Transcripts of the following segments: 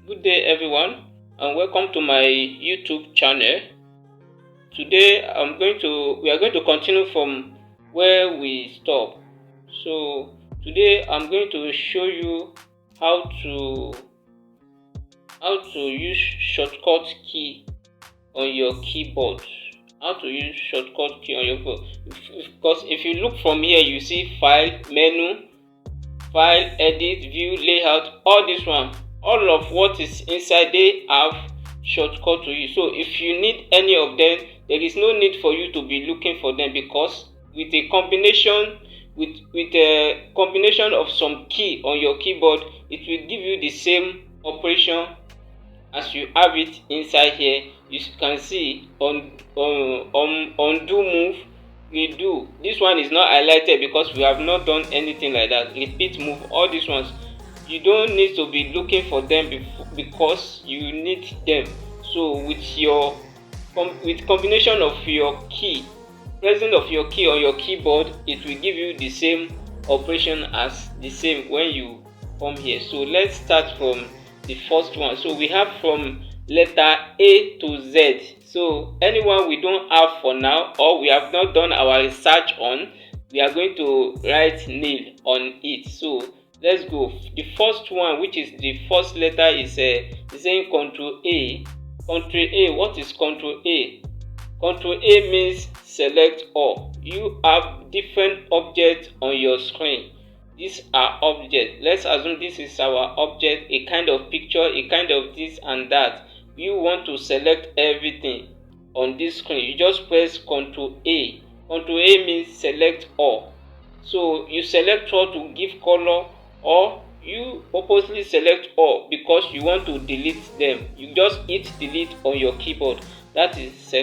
Good day everyone, and welcome to my YouTube channel. Today we are going to continue from where we stop. So today I'm going to show you how to use shortcut key on your keyboard. How to use shortcut key on your phone. Because if you look from here, you see file, menu, file, edit, view, layout, all this one, all of what is inside, they have shortcut to use. So if you need any of them, there is no need for you to be looking for them, because with a combination of some key on your keyboard, it will give you the same operation as you have it inside here. You can see undo, move, redo. This one is not highlighted because we have not done anything like that. Repeat, move, all these ones you don't need to be looking for them because you need them. So with combination of your key, pressing of your key on your keyboard, it will give you the same operation as the same when you come here. So let's start from the first one. So we have from letter A to Z. So anyone we don't have for now, or we have not done our research on, we are going to write nil on it. So let's go. The first one, which is the first letter, is saying Control A. Control A. What is Control A? Control A means select all. You have different objects on your screen. These are objects. Let's assume this is our object, a kind of picture, a kind of this and that. You want to select everything on this screen. You just press Control A. Control A means select all. So you select all to give color, or you purposely select all because you want to delete them. You just hit delete on your keyboard. That is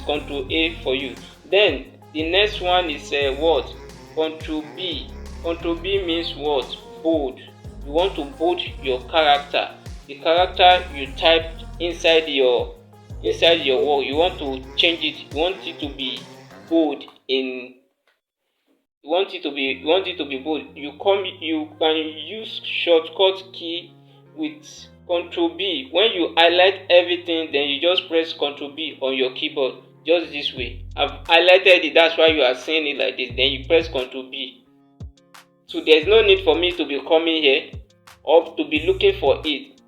Control A for you. Then the next one is what? Control B. Control B means what? Bold. You want to bold your character. The character you typed inside your work, you want to change it. You want it to be bold in you want it to be bold. You can use shortcut key with Control B. When you highlight everything, then you just press Control B on your keyboard, just this way. I've highlighted it, that's why you are seeing it like this. Then you press Control B. So there's no need for me to be coming here or to be looking for it.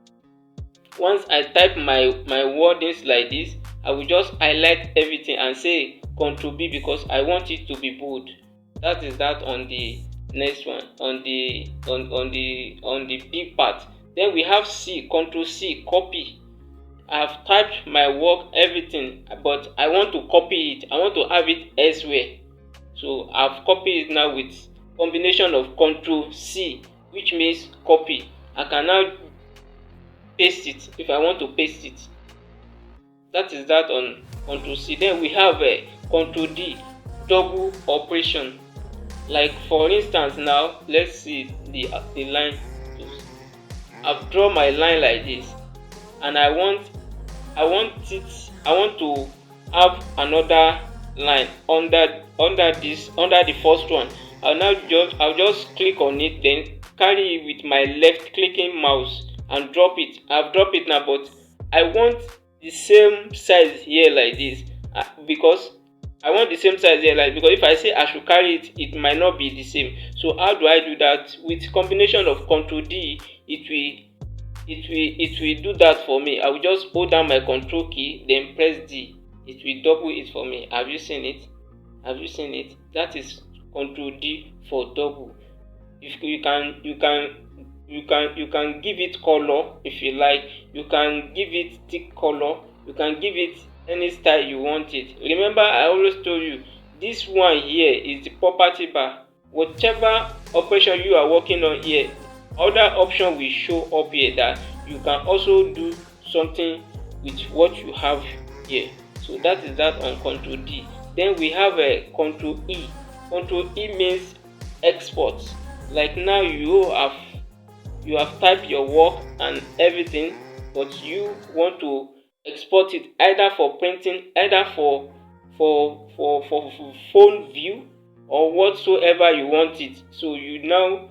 Once I type my wordings like this, I will just highlight everything and say Control B because I want it to be bold. That is that on the next one, on the B part. Then we have C. Control C, copy. I have typed my work, everything, but I want to copy it. I want to have it elsewhere. So I've copied it now with combination of Control C, which means copy. I can now paste it if I want to paste it. That is that on Control C. Then we have Control D, double operation. Like for instance, now let's see the line. I've drawn my line like this, and I want to have another line under the first one. I'll just click on it, then carry it with my left clicking mouse and drop it. I've dropped it now, but I want the same size here like this because if I say I should carry it, it might not be the same. So how do I do that? With combination of Control D, it will do that for me. I will just hold down my Control key, then press D. It will double it for me. Have you seen it? That is Control D for double. If you can give it color if you like. You can give it thick color. You can give it any style you want it. Remember, I always told you this one here is the property bar. Whatever operation you are working on here, other option will show up here that you can also do something with what you have here. So that is that on Control D. Then we have a Control E. Control E means export. Like now you have typed your work and everything, but you want to export it either for printing, either for phone view, or whatsoever you want it. So you now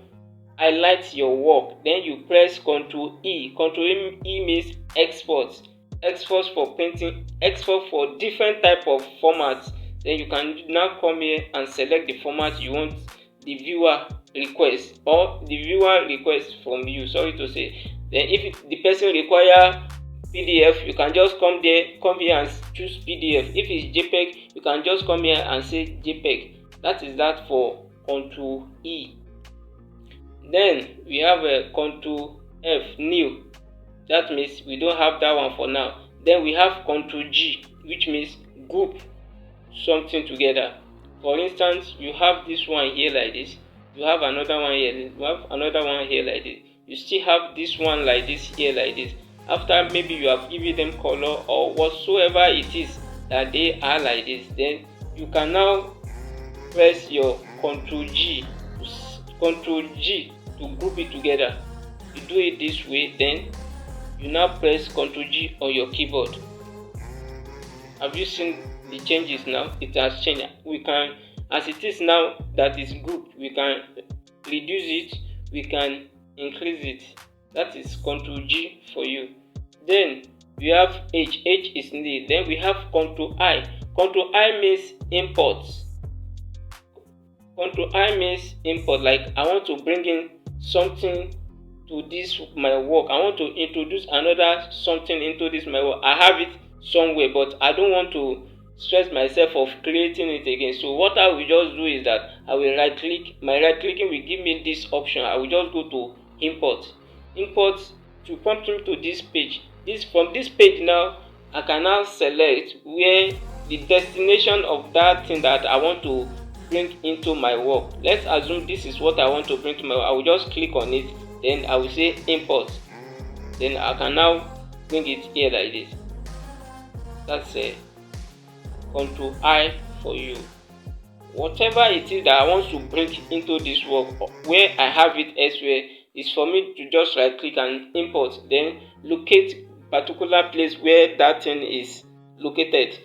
highlight your work. Then you press Ctrl E. Ctrl E means export. Export for printing, export for different type of formats. Then you can now come here and select the format you want the viewer request, or the viewer request from you, sorry to say. Then if the person require PDF, you can just come here and choose PDF. If it's JPEG, you can just come here and say JPEG. That is that for Ctrl E. Then we have a Ctrl F, new. That means we don't have that one for now. Then we have Ctrl G, which means group something together. For instance, you have this one here like this, you have another one here, you have another one here like this, you still have this one like this here like this. After maybe you have given them color or whatsoever it is that they are like this, then you can now press your Ctrl G to group it together. You do it this way, then you now press Ctrl G on your keyboard. Have you seen the changes now? It has changed. We can, as it is now that is grouped, we can reduce it, we can increase it. That is Ctrl G for you. Then we have H is nil. Then we have Ctrl I. Ctrl I means import. Ctrl I means import. Like I want to bring in something to this my work. I want to introduce another something into this my work. I have it somewhere, but I don't want to stress myself of creating it again. So what I will just do is that I will right click. My right clicking will give me this option. I will just go to import to prompt me to this page. From this page now, I can now select where the destination of that thing that I want to bring into my work. Let's assume this is what I want to bring to my work. I will just click on it, then I will say import. Then I can now bring it here like this. That's a Ctrl I for you. Whatever it is that I want to bring into this work, where I have it elsewhere, is for me to just right click and import, then locate particular place where that thing is located.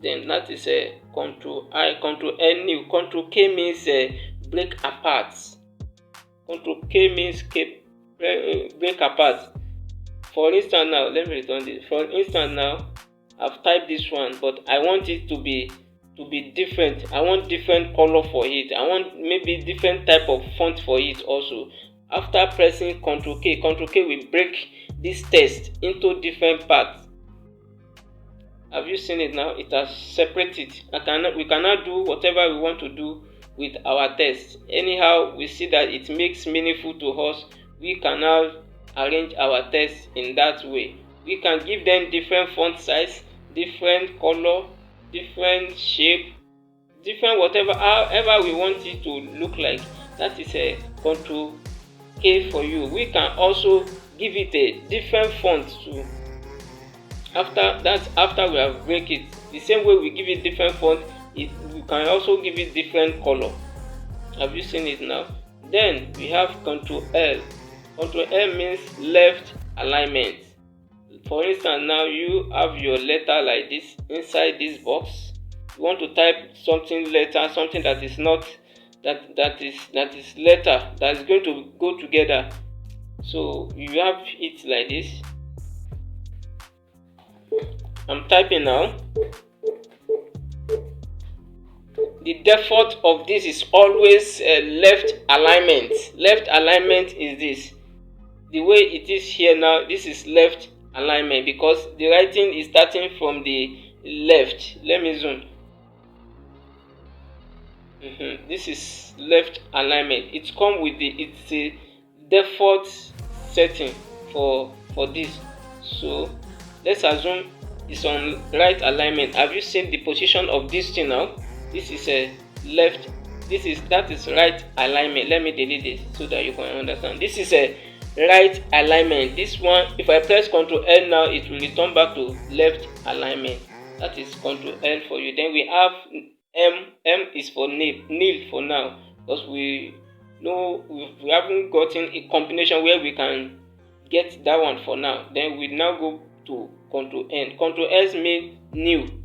Then that is a Ctrl I. Ctrl N new. Ctrl K means break apart. Ctrl K means break apart. For instance now, let me return this. For instance now, I've typed this one, but I want it to be different. I want different color for it. I want maybe different type of font for it also. After pressing Ctrl K will break this text into different parts. Have you seen it now? It has separated. We cannot do whatever we want to do with our text. Anyhow, we see that it makes meaningful to us. We can now arrange our text in that way. We can give them different font size, different color, different shape, different whatever, however we want it to look like. That is a Ctrl K for you. We can also give it a different font too. After we have break it, the same way we give it different font, we can also give it different color. Have you seen it now? Then we have Ctrl L. Ctrl L means left alignment. For instance, now you have your letter like this inside this box. You want to type something letter, something that is not that is letter that is going to go together. So you have it like this. I'm typing now. The default of this is always left alignment. Left alignment is this. The way it is here now, this is left alignment because the writing is starting from the left. Let me zoom. This is left alignment. It's come with it's a default setting for this. So let's assume it's on right alignment. Have you seen the position of this thing now? This is a left. That is right alignment. Let me delete this so that you can understand. This is a right alignment. This one, if I press Ctrl L now, it will return back to left alignment. That is Ctrl L for you. Then we have M. M is for nil for now, because we haven't gotten a combination where we can get that one for now. Then we now go to Ctrl N. Ctrl S means new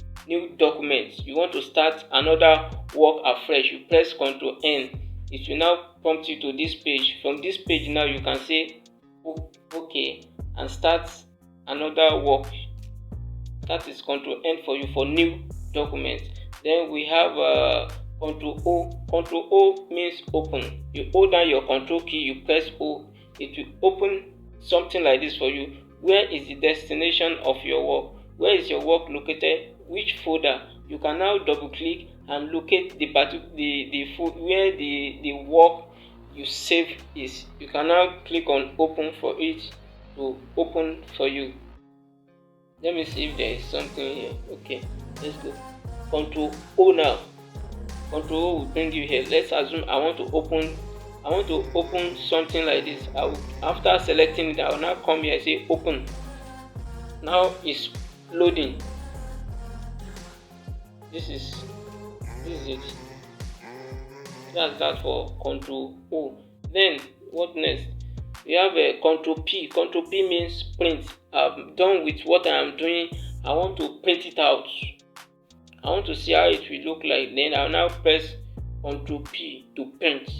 document. You want to start another work afresh, you press Ctrl N. it will now prompt you to this page. From this page now you can say okay and start another work. That is Control N for you for new document. Then we have Control O. Control O means open. You hold down your Control key, you press O, it will open something like this for you. Where is the destination of your work? Where is your work located? Which folder? You can now double click and locate the where the work you save is. You can now click on open for it to open for you. Let me see if there is something here. Okay, let's go. Control O now. Control O will bring you here. Let's assume I want to open something like this. After selecting it, I will now come here and say open. Now it's loading. This is it. That's that for Control O. Then what next? We have a Control P. Control P means print. I'm done with what I am doing. I want to print it out. I want to see how it will look like. Then I'll now press Control P to print.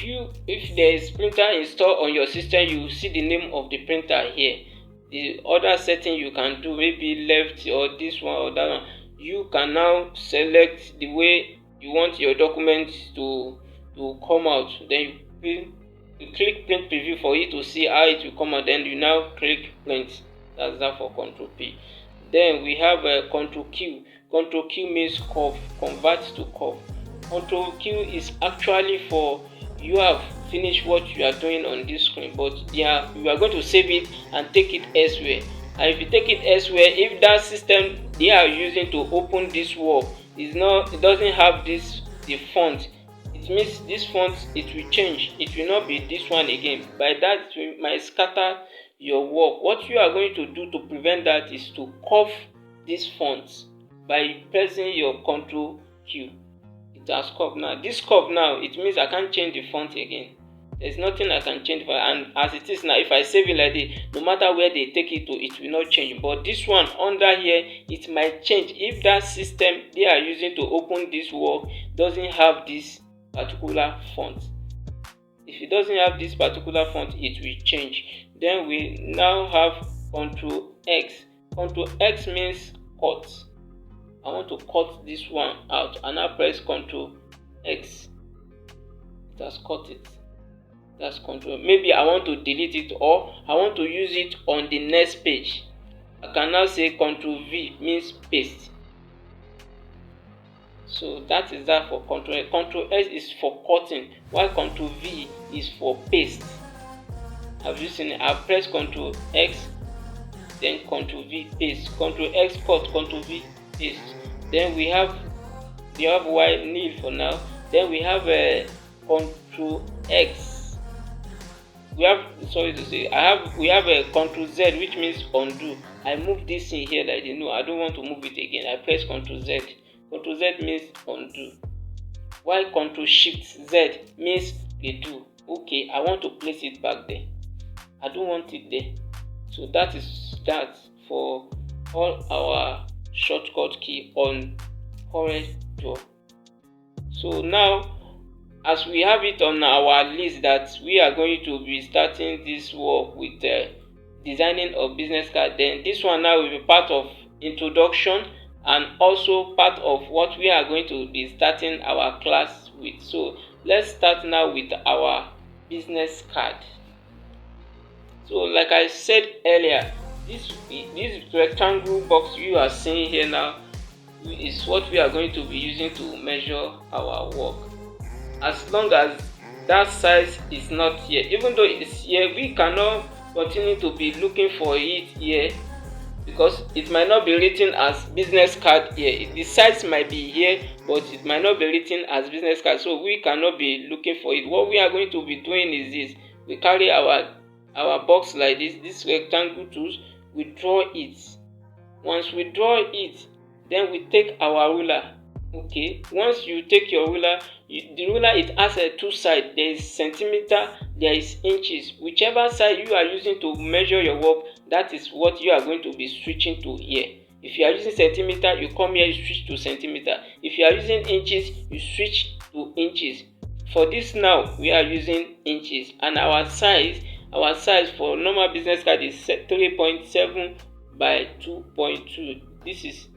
If there is printer installed on your system, you see the name of the printer here. The other setting you can do, maybe left or this one or that one. You can now select the way you want your documents to come out. Then you click print preview for it to see how it will come out. Then you now click print. That's that for Control P. Then we have a Control Q. Control Q means curve, convert to curve. Control Q is actually for you have finished what you are doing on this screen, but you are going to save it and take it elsewhere. And if you take it elsewhere, if that system they are using to open this work it doesn't have the font, it means this font it will change. It will not be this one again. By that it might scatter your work. What you are going to do to prevent that is to curve this font by pressing your Control Q. It has curved now. This curve now, it means I can't change the font again. There's nothing I can change for, and as it is now, if I save it like this, no matter where they take it to, it will not change. But this one under here, it might change if that system they are using to open this work doesn't have this particular font. If it doesn't have this particular font, it will change. Then we now have Control X. Control X means cut. I want to cut this one out, and I press Control X. It has cut it. That's Control. Maybe I want to delete it or I want to use it on the next page. I can now say Control V means paste. So that is that for Control X. Control S is for cutting, while Control V is for paste. Have you seen it? I press Control X, then Control V paste. Control X cut, Control V paste. Then we have Y nil for now. Then we have a Control X. We have we have a Control Z, which means undo. I move this in here like no, I don't want to move it again. I press Control Z. Control Z means undo. While Control Shift Z means redo. Okay, I want to place it back there. I don't want it there. So that is that for all our shortcut key on Coreldraw. So now, as we have it on our list that we are going to be starting this work with designing a business card, then this one now will be part of introduction and also part of what we are going to be starting our class with. So let's start now with our business card. So like I said earlier, this rectangle box you are seeing here now is what we are going to be using to measure our work. As long as that size is not here, even though it's here, we cannot continue to be looking for it here because it might not be written as business card here. The size might be here, but it might not be written as business card, so we cannot be looking for it. What we are going to be doing is this: we carry our box like this rectangle tools, we draw it. Once we draw it, then we take our ruler. Okay, once you take your ruler, the ruler, it has a two sides. There is centimeter, there is inches. Whichever side you are using to measure your work, that is what you are going to be switching to here. If you are using centimeter, you come here, you switch to centimeter. If you are using inches, you switch to inches. For this now, we are using inches, and our size for normal business card is 3.7 by 2.2. This is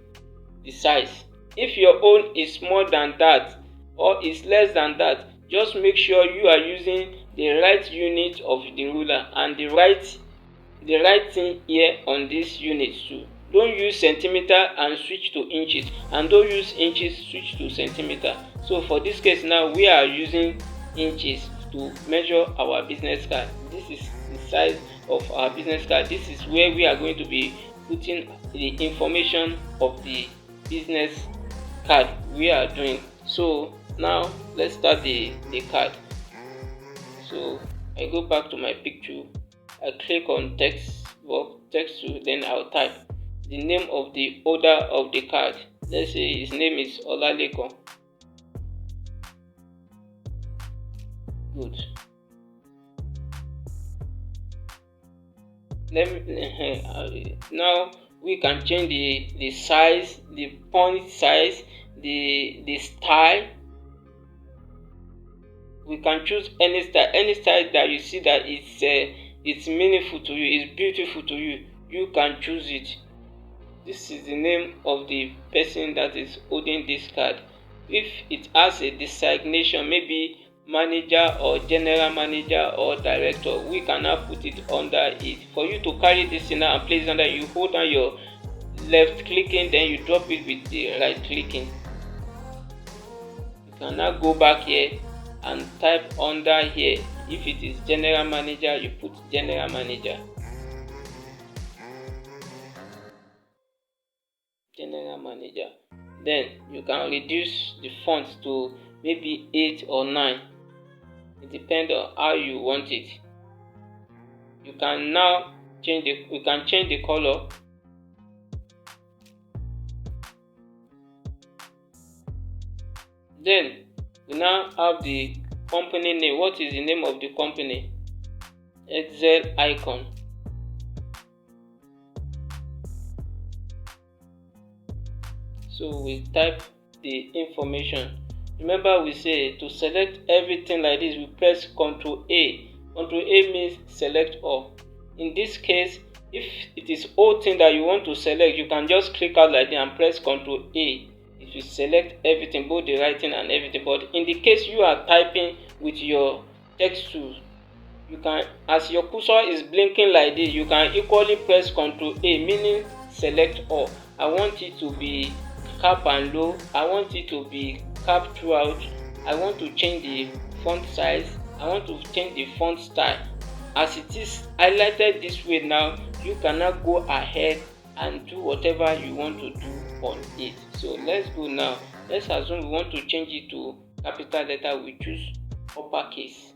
the size. If your own is more than that or is less than that, just make sure you are using the right unit of the ruler and the right thing here on this unit too. Don't use centimeter and switch to inches, and don't use inches switch to centimeter. So for this case now, we are using inches to measure our business card. This is the size of our business card. This is where we are going to be putting the information of the business card we are doing. So now let's start the card. So I go back to my picture, I click on text box, text tool, then I'll type the name of the holder of the card. Let's say his name is Olaleko. Good. Now we can change the size, the font size, the style. We can choose any style that you see that it's meaningful to you, it's beautiful to you. You can choose it. This is the name of the person that is holding this card. If it has a designation, maybe manager or general manager or director, we can now put it under it. For you to carry this in and place under, you hold down your left clicking, then you drop it with the right clicking. You can now go back here and type under here. If it is general manager, you put general manager. General manager. Then you can reduce the font to maybe 8 or 9. It depends on how you want it. You can now change the color. Then we now have the company name. What is the name of the company? Excel icon. So we type the information. Remember, we say to select everything like this, we press Ctrl A. Ctrl A means select all. In this case, if it is all thing that you want to select, you can just click out like that and press Ctrl A. It will select everything, both the writing and everything. But in the case you are typing with your text tool, you can, as your cursor is blinking like this, you can equally press Ctrl A, meaning select all. I want it to be cap and low. I want it to be cap throughout. I want to change the font size. I want to change the font style. As it is highlighted this way now, you can now go ahead and do whatever you want to do on it. So let's go now. Let's assume we want to change it to capital letter. We choose uppercase.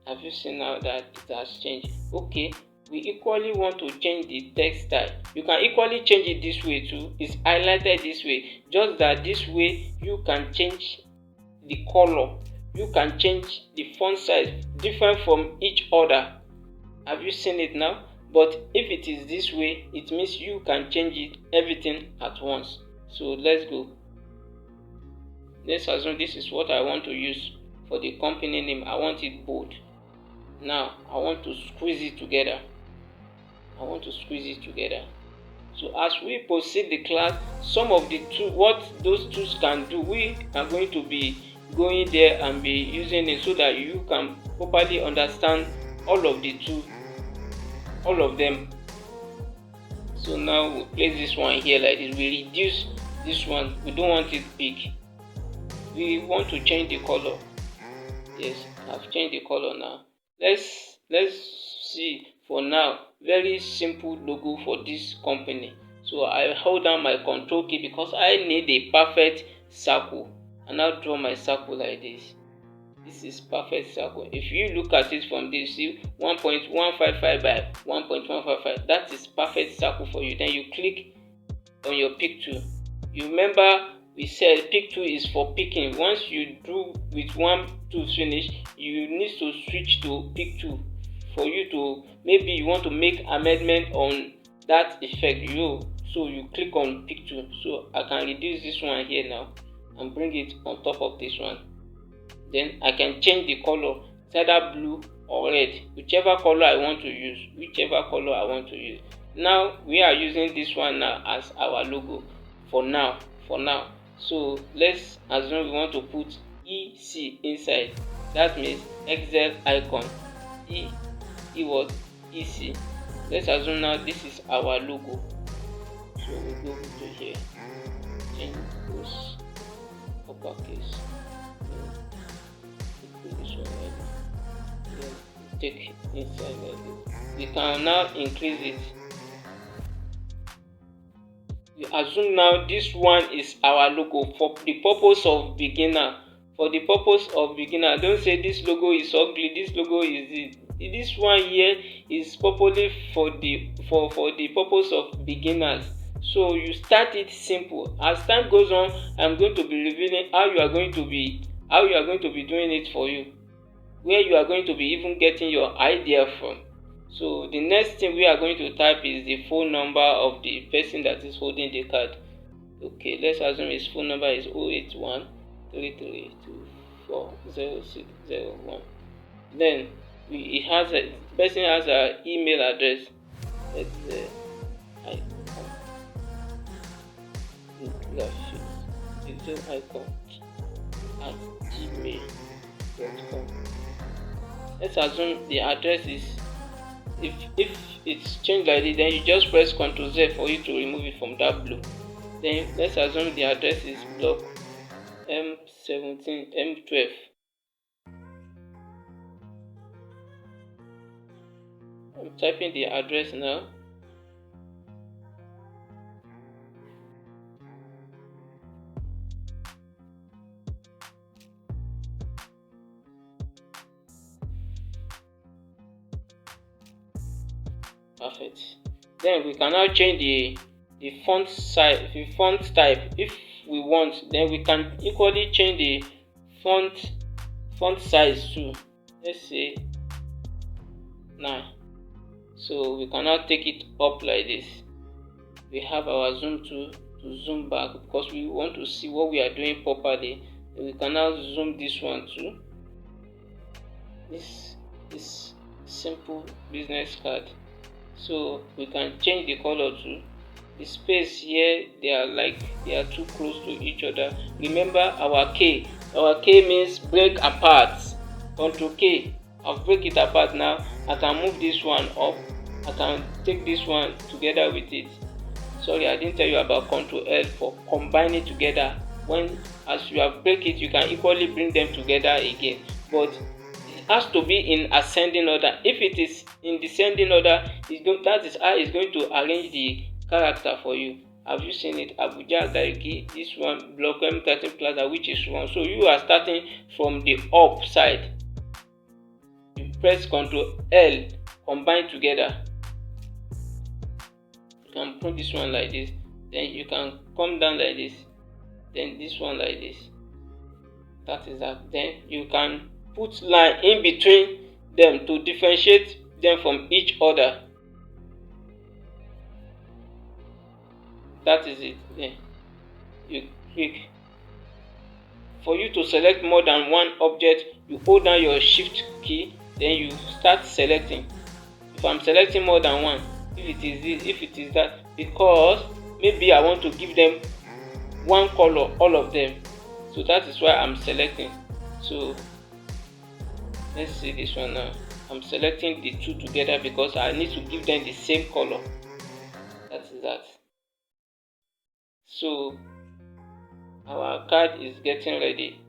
Have you seen now that it has changed? Okay. We equally want to change the text style. You can equally change it this way too. It's highlighted this way. Just that this way you can change the color. You can change the font size different from each other. Have you seen it now? But if it is this way, it means you can change it everything at once. So let's go. Let's assume this is what I want to use for the company name. I want it bold. Now I want to squeeze it together. So as we proceed the class, some of the tools, what those tools can do, we are going to be going there and be using it so that you can properly understand all of the tools, all of them. So now we place this one here like this. We reduce this one. We don't want it big. We want to change the color. Yes, I've changed the color now. Let's see. For now, very simple logo for this company. So I hold down my control key because I need a perfect circle, and I'll draw my circle like this. This is perfect circle. If you look at it from this, see 1.155 by 1.155. That is perfect circle for you. Then you click on your pick tool. You remember we said pick tool is for picking. Once you do with one tool finish, you need to switch to pick tool. For you to, maybe you want to make amendment on that effect. So you click on picture. So I can reduce this one here now and bring it on top of this one. Then I can change the color. It's either blue or red, whichever color I want to use. Now we are using this one now as our logo for now. So let's assume we want to put EC inside. That means Excel icon. What? EC. Let's assume now this is our logo. So we go to here, change those uppercase. This one like this. Then take inside like this. We can now increase it. We assume now this one is our logo for the purpose of beginner. Don't say this logo is ugly, this logo is it. This one here is purposely for the purpose of beginners. So you start it simple. As time goes on, I'm going to be revealing how you are going to be doing it for you, where you are going to be even getting your idea from. So the next thing we are going to type is the phone number of the person that is holding the card. Okay, let's assume his phone number is 081 33240601. Then the person has an email address. icon@gmail.com. Let's assume the address is, if it's changed like this, then you just press Ctrl Z for you to remove it from that blue. Then let's assume the address is block M17 M12. I'm typing the address now. Perfect. Then we can now change the font size, the font type if we want. Then we can equally change the font size too. Let's say 9. So we can now take it up like this. We have our zoom tool to zoom back because we want to see what we are doing properly. And we can now zoom this one too. This is simple business card. So we can change the color too. The space here, they are too close to each other. Remember our K means break apart. Ctrl K, I'll break it apart now. I can move this one up. I can take this one together with it. Sorry, I didn't tell you about Ctrl L for combining together. As you have break it, you can equally bring them together again. But it has to be in ascending order. If it is in descending order, that is how it's going to arrange the character for you. Have you seen it? Abuja Gariki, this one, block M13 Plaza, which is 1. So you are starting from the up side. You press Ctrl L, combine together. You can put this one like this. Then you can come down like this. Then this one like this. That is that. Then you can put line in between them to differentiate them from each other. That is it. Then you click. For you to select more than one object, you hold down your shift key, then you start selecting. If I'm selecting more than one, if it is this, if it is that, because maybe I want to give them one color, all of them. So that is why I'm selecting. So let's see this one now. I'm selecting the two together because I need to give them the same color. That is that. So our card is getting ready.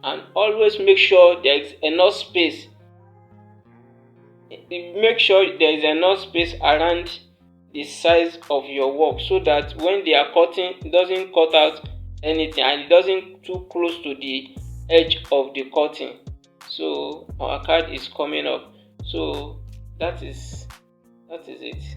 And always make sure there is enough space. Make sure there is enough space around the size of your work so that when they are cutting, it doesn't cut out anything and it doesn't too close to the edge of the cutting. So our card is coming up. So that is it.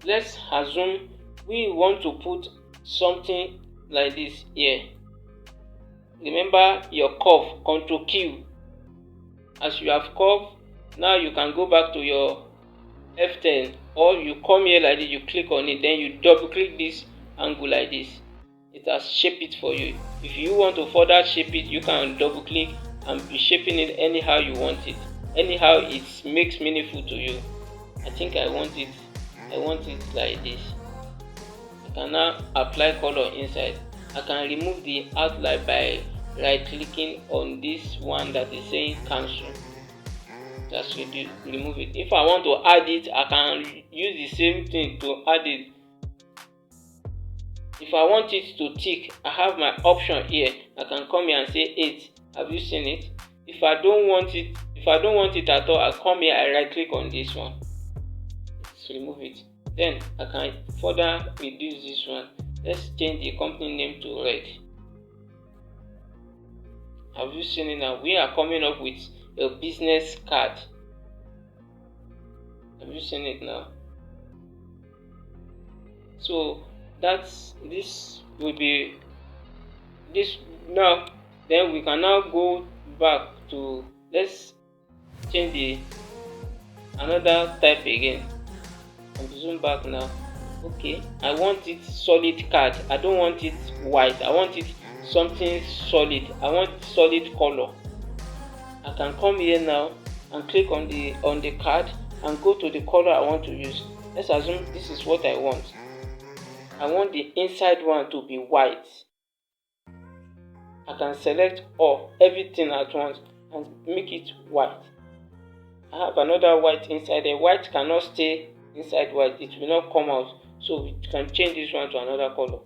Let's assume we want to put something like this here. remember your curve, Control Q. As you have curved, now you can go back to your F10, or you come here like this, you click on it, then you double click this angle like this. It has shaped it for you. If you want to further shape it, you can double click and be shaping it anyhow you want it, anyhow it makes meaningful to you. I think I want it like this. I can now apply color inside. I can remove the outline by right clicking on this one that is saying cancel. Just remove it. If I want to add it, I can use the same thing to add it. If I want it to tick, I have my option here. I can come here and say 8. Have you seen it? If I don't want it at all, I come here, I right click on this one. Let's remove it. Then I can further reduce this one. Let's change the company name to red. Have you seen it now? We are coming up with a business card. Have you seen it now? So this will be this now. Then we can now go back to, let's change the another type again and zoom back now. Okay, I want it solid card. I don't want it white. I want it something solid. I want solid color. I can come here now and click on the card and go to the color I want to use. Let's assume this is what I want. I want the inside one to be white. I can select all, everything at once and make it white. I have another white inside there. White cannot stay inside white. It will not come out. So we can change this one to another color.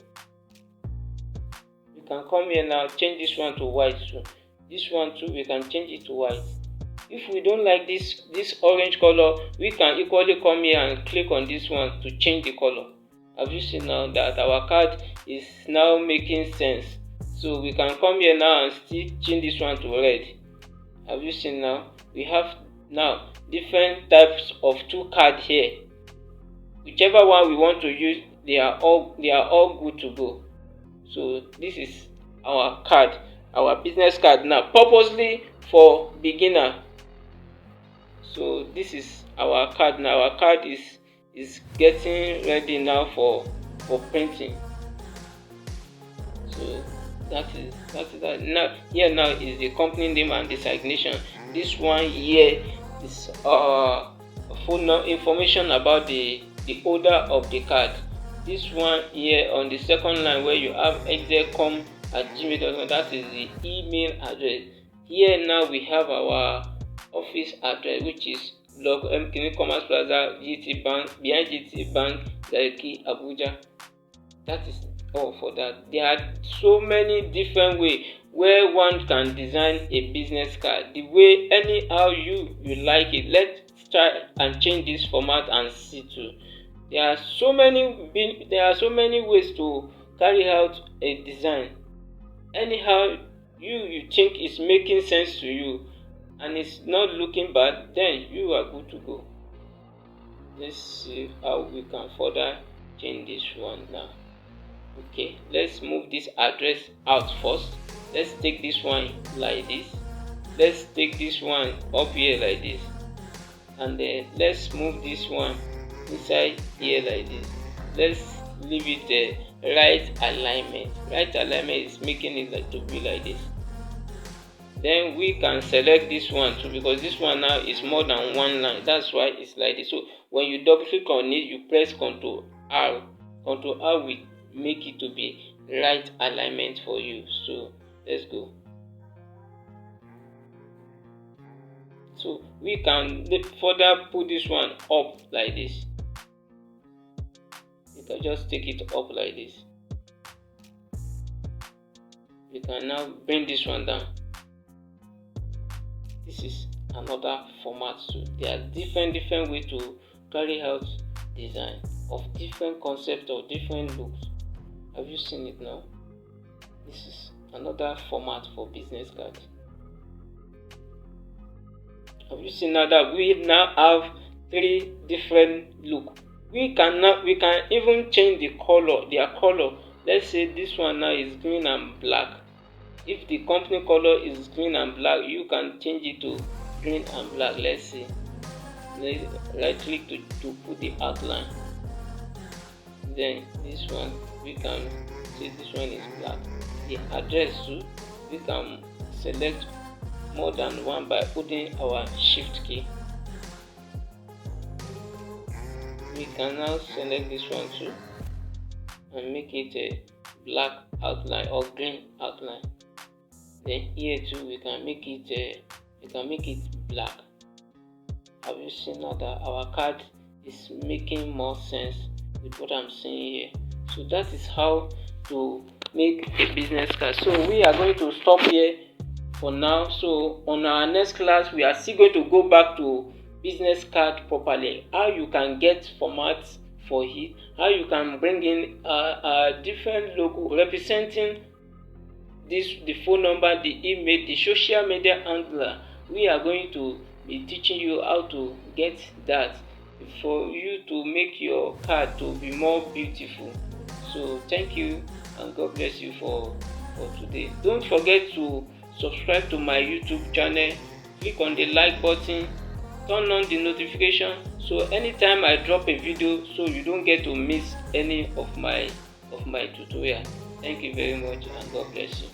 You can come here now, change this one to white too. This one too, we can change it to white. If we don't like this orange color, we can equally come here and click on this one to change the color. Have you seen now that our card is now making sense? So we can come here now and still change this one to red. Have you seen now? We have now different types of 2 cards here. Whichever one we want to use, they are all good to go. So this is our card, our business card now, purposely for beginner. So this is our card now. Our card is getting ready now for printing. So that is that. Now here now is the company name and designation. This one here is full information about the holder of the card. This one here on the second line where you have execom@gmail.com, that is the email address. Here now we have our office address, which is Block M Commerce Plaza, GT Bank, behind GT Bank, Garki, Abuja. That is all for that. There are so many different ways where one can design a business card. The way anyhow you like it. Let's try and change this format and see too. There are so many ways to carry out a design. Anyhow you think it's making sense to you and it's not looking bad, then you are good to go. Let's see how we can further change this one now. Okay, let's move this address out first. Let's take this one like this. Let's take this one up here like this, and then let's move this one inside here like this. Let's leave it there. Right alignment. Right alignment is making it like to be like this. Then we can select this one too, because this one now is more than one line. That's why it's like this. So when you double click on it, you press Ctrl R. Ctrl R will make it to be right alignment for you. So let's go. So we can further put this one up like this. You can just take it up like this. You can now bring this one down. This is another format too. There are different ways to carry out design of different concepts or different looks. Have you seen it now? This is another format for business card. Have you seen now that we now have 3 different looks? We can even change the color, their color. Let's say this one now is green and black. if the company color is green and black, you can change it to green and black. Let's see. Right click to put the outline. Then this one, we can see this one is black. The address too, we can select more than one by holding our shift key. We can now select this one too and make it a black outline or green outline. Then here too, we can make it black. Have you seen now that our card is making more sense with what I'm saying here? So that is how to make a business card. So we are going to stop here for now. So on our next class, we are still going to go back to business card properly, how you can get formats for it, how you can bring in a different logo representing the phone number, the email, the social media handler. We are going to be teaching you how to get that for you to make your card to be more beautiful. So thank you and God bless you for today. Don't forget to subscribe to my YouTube channel, click on the like button, turn on the notification so anytime I drop a video, so you don't get to miss any of my tutorial. Thank you very much and God bless you.